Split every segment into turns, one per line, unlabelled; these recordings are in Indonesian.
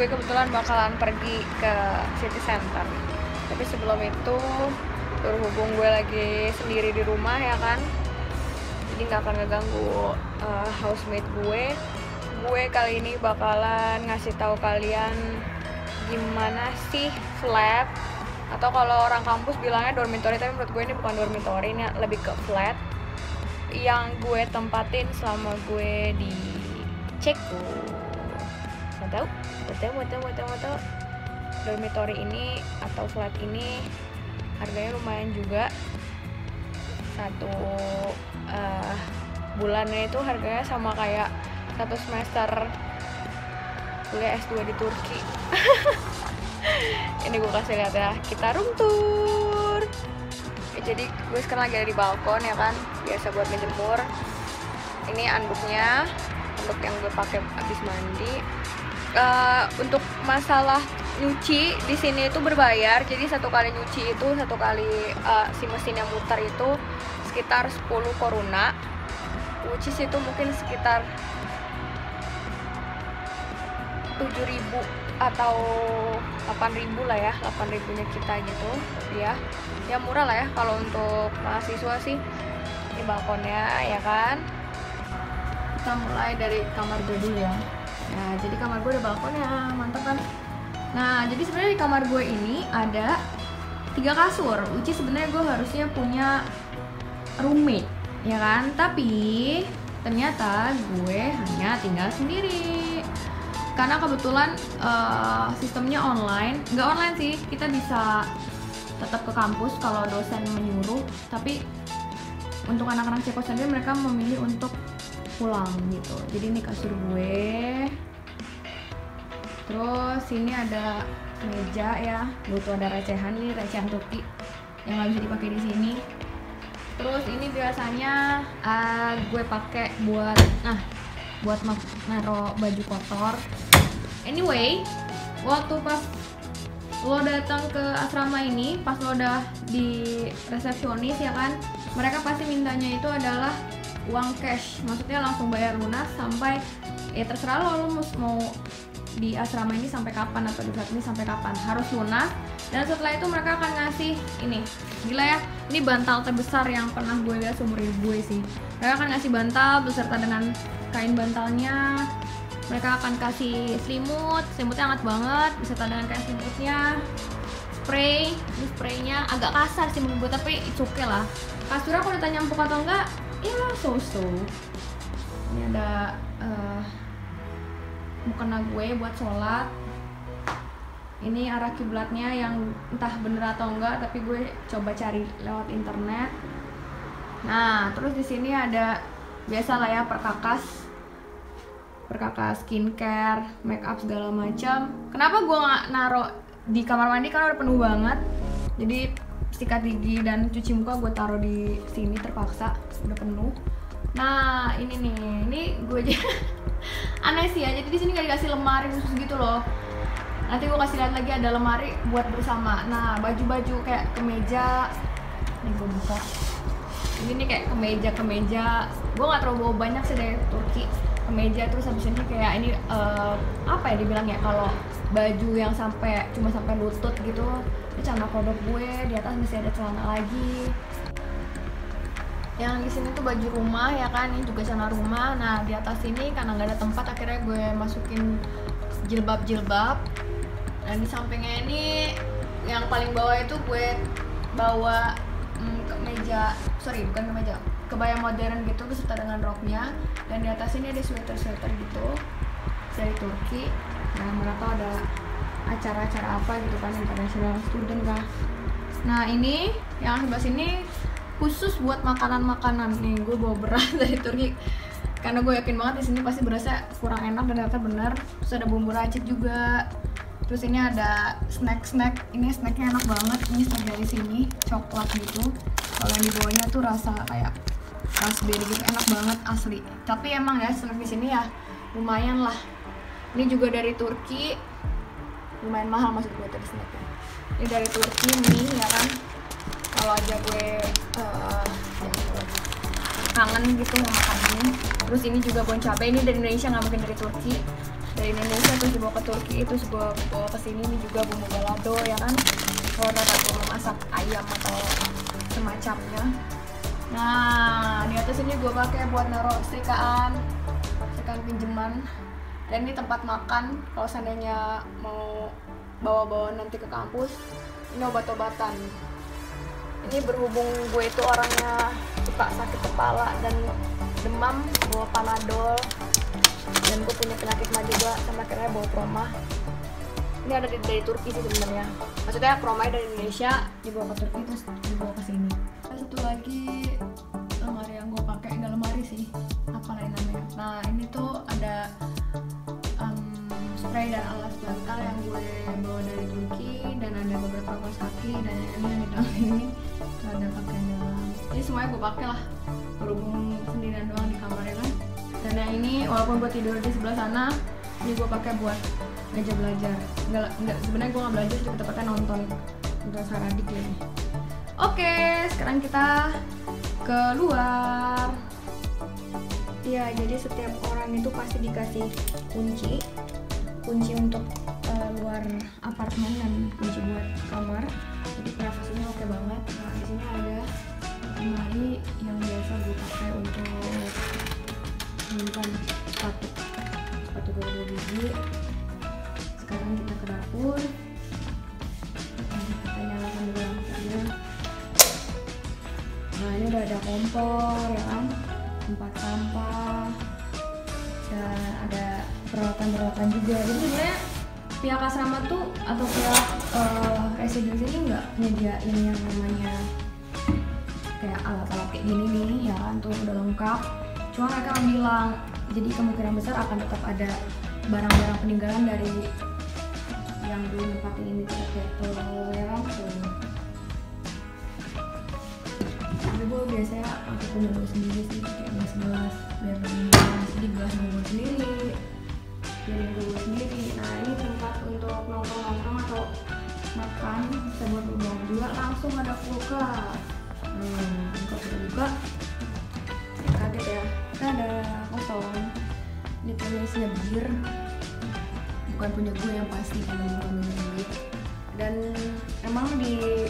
gue kebetulan bakalan pergi ke city center. Tapi sebelum itu berhubung gue lagi sendiri di rumah ya kan, jadi nggak akan ngeganggu housemate gue. Gue kali ini bakalan ngasih tahu kalian gimana sih flat, atau kalau orang kampus bilangnya dormitory, tapi menurut gue ini bukan dormitory, ini lebih ke flat yang gue tempatin selama gue di Ceko. Mau tahu? Dormitory ini atau flat ini harganya lumayan juga. Satu bulannya itu harganya sama kayak satu semester kuliah S2 di Turki. Ini gue kasih lihat ya, kita room tour. Jadi gue sekarang lagi ada di balkon ya kan, biasa buat ngejemur. Ini anduknya, anduk yang gue pakai habis mandi. Untuk masalah nyuci di sini itu berbayar, jadi satu kali nyuci itu si mesin yang muter itu sekitar 10 koruna, which is itu mungkin sekitar 7.000 atau 8.000 lah ya, 8.000-nya kita gitu ya. Ya murah lah ya kalau untuk mahasiswa sih. Ini balkonnya ya kan. Kita mulai dari kamar gue dulu ya. Nah, jadi kamar gue ada balkonnya, mantap kan? Nah, jadi sebenarnya di kamar gue ini ada 3 kasur, which is sebenarnya gue harusnya punya roommate, ya kan? Tapi ternyata gue hanya tinggal sendiri. Karena kebetulan sistemnya online, nggak online sih, kita bisa tetap ke kampus kalau dosen menyuruh. Tapi untuk anak-anak Ceko sendiri mereka memilih untuk pulang gitu. Jadi ini kasur gue. Terus ini ada meja ya, butuh ada recehan nih, recehan Turki yang nggak bisa dipakai di sini. Terus ini biasanya gue pakai buat naruh baju kotor. Anyway, waktu pas lo datang ke asrama ini, pas lo udah di resepsionis ya kan, mereka pasti mintanya itu adalah uang cash, maksudnya langsung bayar lunas sampai terserah lo mau di asrama ini sampai kapan atau di flat ini sampai kapan, harus lunas. Dan setelah itu mereka akan ngasih ini, gila ya, ini bantal terbesar yang pernah gue lihat seumur hidup gue sih. Mereka akan ngasih bantal beserta dengan kain bantalnya. Mereka akan kasih selimutnya hangat banget beserta dengan kain selimutnya. Spray, ini spraynya agak kasar sih menurut gue, tapi it's okay lah. Kasurnya kalau ditanya empuk atau enggak, ya so-so. Ini ada mukena gue buat sholat. Ini arah kiblatnya yang entah bener atau enggak, tapi gue coba cari lewat internet. Nah, terus di sini ada biasa lah ya, perkakas skincare, make up segala macam. Kenapa gue nggak naruh di kamar mandi karena udah penuh banget. Jadi sikat gigi dan cuci muka gue taruh di sini terpaksa, udah penuh. Nah ini gue aja aneh sih ya. Jadi di sini nggak dikasih lemari khusus gitu loh. Nanti gue kasih lihat lagi ada lemari buat bersama. Nah baju-baju kayak kemeja, nih gue buka. Ini nih kayak kemeja. Gue nggak terlalu bawa banyak sih dari Turki kemeja. Terus habis ini kayak ini apa ya dibilang ya, kalau baju yang cuma sampai lutut gitu, ini celana kodok gue, di atas masih ada celana lagi. Yang di sini tuh baju rumah ya kan, ini juga celana rumah. Nah di atas ini karena nggak ada tempat, akhirnya gue masukin jilbab. Dan di sampingnya ini yang paling bawah itu gue bawa kebaya modern gitu beserta dengan roknya. Dan di atas ini ada sweater gitu dari Turki. Nah mereka ada acara-acara apa gitu kan, international student kah. Nah ini yang sebelah sini khusus buat makanan nih. Gue bawa beras dari Turki karena gue yakin banget di sini pasti berasnya kurang enak, dan ternyata bener. Terus ada bumbu racik juga. Terus ini ada snack. Ini snacknya enak banget. Ini snack dari sini, coklat gitu. Kalau yang di bawahnya tuh rasa kayak raspberry gitu, enak banget asli. Tapi emang ya snack di sini ya lumayan lah. Ini juga dari Turki, lumayan mahal maksud gue tadi snacknya. Ini dari Turki nih ya kan. Kalau aja gue kangen gitu mau makan ini. Terus ini juga bon cabai, ini dari Indonesia, nggak mungkin dari Turki. dari Indonesia terus dibawa ke Turki, terus gue bawa ke sini. Ini juga bumbu balado ya kan, kalau gue masak ayam atau semacamnya. Nah di atas ini gue pakai buat naruh setrikaan pinjaman. Dan ini tempat makan kalau seandainya mau bawa-bawa nanti ke kampus. Ini obat-obatan. Ini berhubung gue itu orangnya suka sakit kepala dan demam, bawa Panadol. Dan gue punya penyakit mah juga, sama akhirnya bawa Proma. Ini ada dari Turki sih sebenarnya. Maksudnya Proma dari Indonesia dibawa ke Turki terus dibawa ke sini. Ada satu lagi lemari yang gue pakai, enggak lemari sih, apa lain namanya. Nah ini tuh ada spray dan alas bantal yang gue bawa dari Turki, dan ada beberapa kaos kaki, dan ini yang di dalam ini ada pakaian dalam. Ini semuanya gue pakai lah, berhubung sendirian doang di kamar ya kan. Dan yang ini walaupun gue tidur di sebelah sana, ini gue pakai buat meja belajar. Enggak sebenarnya gue nggak belajar, cuma tepatnya nonton Saradik lagi. Oke, sekarang kita keluar. Ya, jadi setiap orang itu pasti dikasih kunci untuk luar apartemen dan kunci buat kamar. Jadi privasinya oke banget. Nah, di sini ada lemari yang biasa gue pakai untuk menyimpan sepatu gue 2 biji. Sekarang kita ke dapur. Kita nyalakan dulu lampunya. Nah ini udah ada kompor ya kan, tempat sampah, dan ada peralatan juga. Jadi sebenarnya pihak asrama tuh atau pihak residence ini nggak nyediain yang namanya kayak alat-alat kayak gini nih ya kan, tuh udah lengkap. Cuma mereka bilang jadi kemungkinan besar akan tetap ada barang-barang peninggalan dari yang dulu nempatin ini gitu ya kan tuh. Tapi gue biasanya aku punya gue sendiri sih, kayak gelas biar berminyak. Jadi gelas gue sendiri, piring gue sendiri. Nah ini tempat untuk nongkrong atau makan, bisa buat berbuang juga. Langsung ada kulkas. Kalau kita buka kaget ya, kita ada kosong. Ini kayaknya isinya bir, bukan punya gue yang pasti, karena bukan punya bir. Dan emang di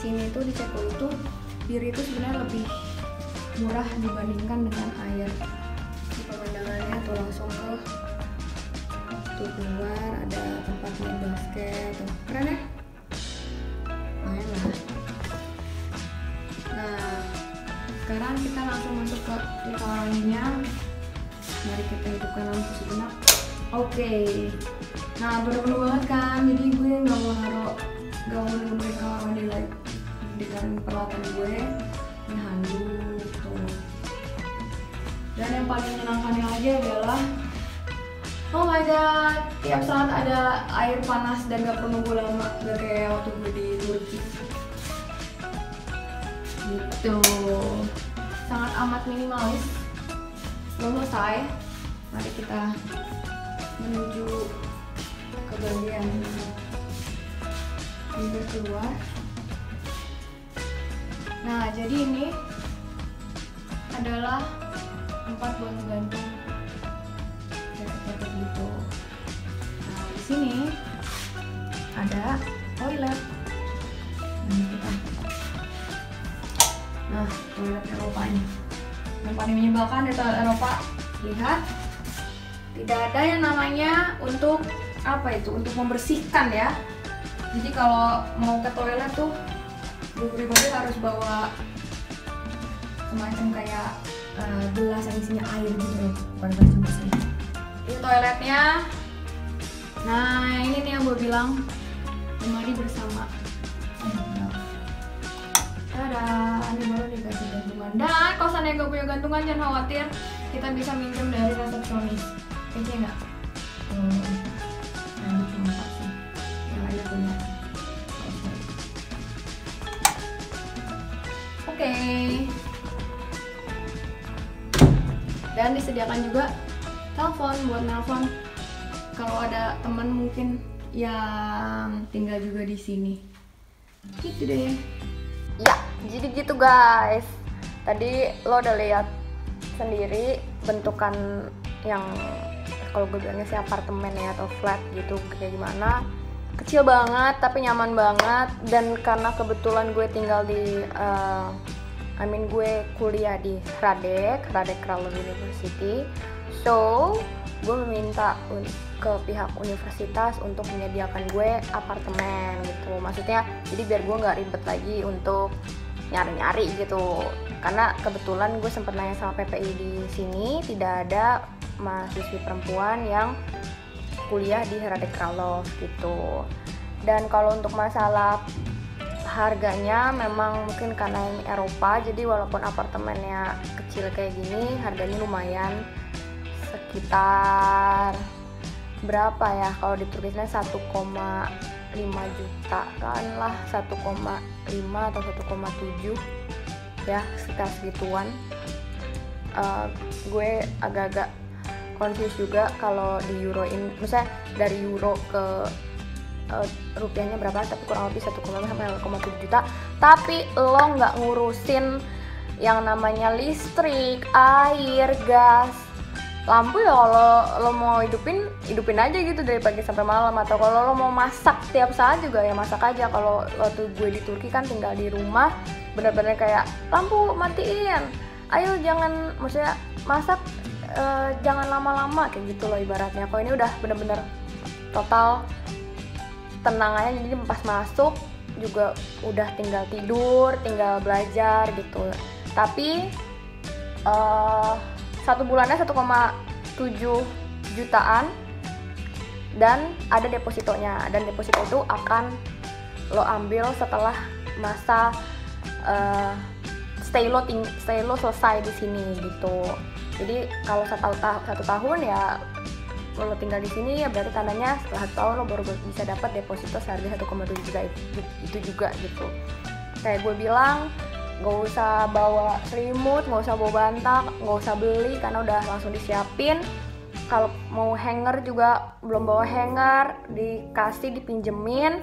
sini tuh di Ceko itu bir itu sebenarnya lebih murah dibandingkan dengan air. Di pemandangannya tuh langsung tuh keluar, ada tempat main basket tuh, keren ya, main lah. Nah sekarang kita langsung masuk ke ritualnya. Mari kita hidupkan lampu sejenak. Oke. Nah penuh banget kan, jadi gue nggak mau nemuin kamar mandi lagi dengan peralatan gue. Ini handuk tuh. Dan yang paling menyenangkannya lagi adalah, oh my god, tiap saat ada air panas dan gak perlu nunggu lama, gak kayak waktu gue di Turki gitu. Sangat amat minimalis. Belum selesai, mari kita menuju ke bagian pintu keluar. Nah jadi ini adalah tempat buat gantung jaket gitu. Nah di sini ada toilet. Nah toilet Eropa ini yang paling menyebalkan dari toilet Eropa. Lihat, tidak ada yang namanya untuk apa itu, untuk membersihkan ya. Jadi kalau mau ke toilet tuh gue pribadi harus bawa semacam kayak gelas yang isinya air gitu loh, bukan gelas bersih. Ini toiletnya. Nah ini nih yang gue bilang lemari bersama. Tada, ini baru dikasih gantungan. Dan kalau seandainya gak punya gantungan jangan khawatir, kita bisa minjem dari resepsionis. Kayaknya enggak. Nah, cuma 4 sih. Yang lainnya punya. Oke. Dan disediakan juga telepon buat nelpon kalau ada teman mungkin yang tinggal juga di sini. Gitu deh. Ya, jadi gitu guys. Tadi lo udah lihat sendiri bentukan yang kalau gue bilangnya sih apartemen ya atau flat gitu, kayak gimana, kecil banget tapi nyaman banget. Dan karena kebetulan gue tinggal di gue kuliah di Hradec Kralov University, so gue meminta ke pihak universitas untuk menyediakan gue apartemen gitu. Maksudnya jadi biar gue nggak ribet lagi untuk nyari-nyari gitu, karena kebetulan gue sempat nanya sama PPI di sini, tidak ada mahasiswi perempuan yang kuliah di Hradec Kralov gitu. Dan kalau untuk masalah harganya memang mungkin karena ini Eropa, jadi walaupun apartemennya kecil kayak gini, harganya lumayan, sekitar berapa ya kalau di Turki 1,5 juta kan lah, 1,5 atau 1,7 ya, sekitar segituan. Gue agak-agak confused juga kalau di euroin, misalnya dari euro ke rupiahnya berapa, tapi kurang lebih 1,5 sampai 1,7 juta. Tapi lo nggak ngurusin yang namanya listrik, air, gas, lampu ya. Kalau lo mau hidupin aja gitu dari pagi sampai malam. Atau kalau lo mau masak tiap saat juga ya masak aja. Kalau waktu gue di Turki kan tinggal di rumah, bener-bener kayak lampu matiin, ayo jangan, maksudnya masak jangan lama-lama kayak gitu loh ibaratnya. Kalau ini udah bener-bener total tenang aja, jadi pas masuk juga udah tinggal tidur, tinggal belajar gitu. Tapi 1 bulannya 1,7 jutaan dan ada depositonya, dan deposito itu akan lo ambil setelah masa stay lo selesai di sini gitu. Jadi kalau 1 tahun ya lo tinggal di sini, ya berarti tandanya setelah 1 tahun lo baru bisa dapat deposito seharga 1,7 juta itu juga gitu. Kayak gue bilang, gak usah bawa selimut, gak usah bawa bantal, gak usah beli karena udah langsung disiapin. Kalau mau hanger juga belum bawa hanger, dikasih, dipinjemin.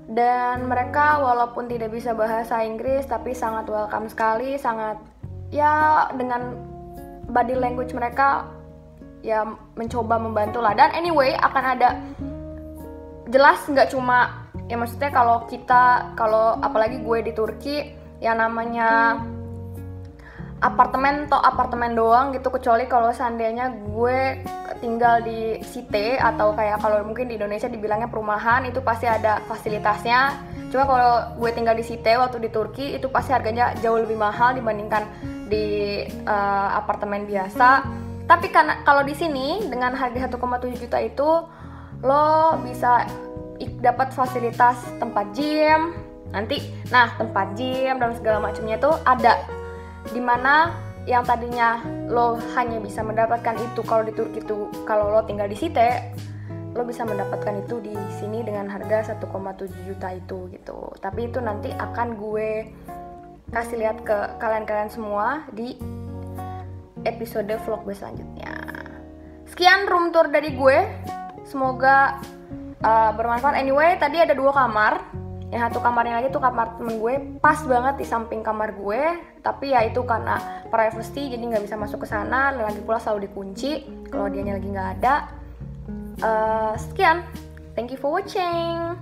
Dan mereka walaupun tidak bisa bahasa Inggris tapi sangat welcome sekali, sangat ya dengan body language mereka ya mencoba membantu lah. Dan anyway akan ada, jelas nggak cuma ya, maksudnya kalau apalagi gue di Turki yang namanya apartemen doang gitu, kecuali kalau seandainya gue tinggal di city atau kayak kalau mungkin di Indonesia dibilangnya perumahan, itu pasti ada fasilitasnya. Cuma kalau gue tinggal di city waktu di Turki itu pasti harganya jauh lebih mahal dibandingkan di apartemen biasa. Tapi karena kalau di sini dengan harga 1,7 juta itu lo bisa dapat fasilitas tempat gym nanti. Nah, tempat gym dan segala macamnya itu ada, dimana yang tadinya lo hanya bisa mendapatkan itu kalau di Turki itu, kalau lo tinggal di Site, lo bisa mendapatkan itu di sini dengan harga 1,7 juta itu gitu. Tapi itu nanti akan gue kasih lihat ke kalian semua di episode vlog gue selanjutnya. Sekian room tour dari gue, semoga bermanfaat. Anyway, tadi ada 2 kamar. Yang 1 kamarnya lagi tuh kamar temen gue, pas banget di samping kamar gue. Tapi ya itu karena privacy, jadi nggak bisa masuk ke sana. Dan lagi pula selalu dikunci kalau dianya lagi nggak ada. Sekian, thank you for watching.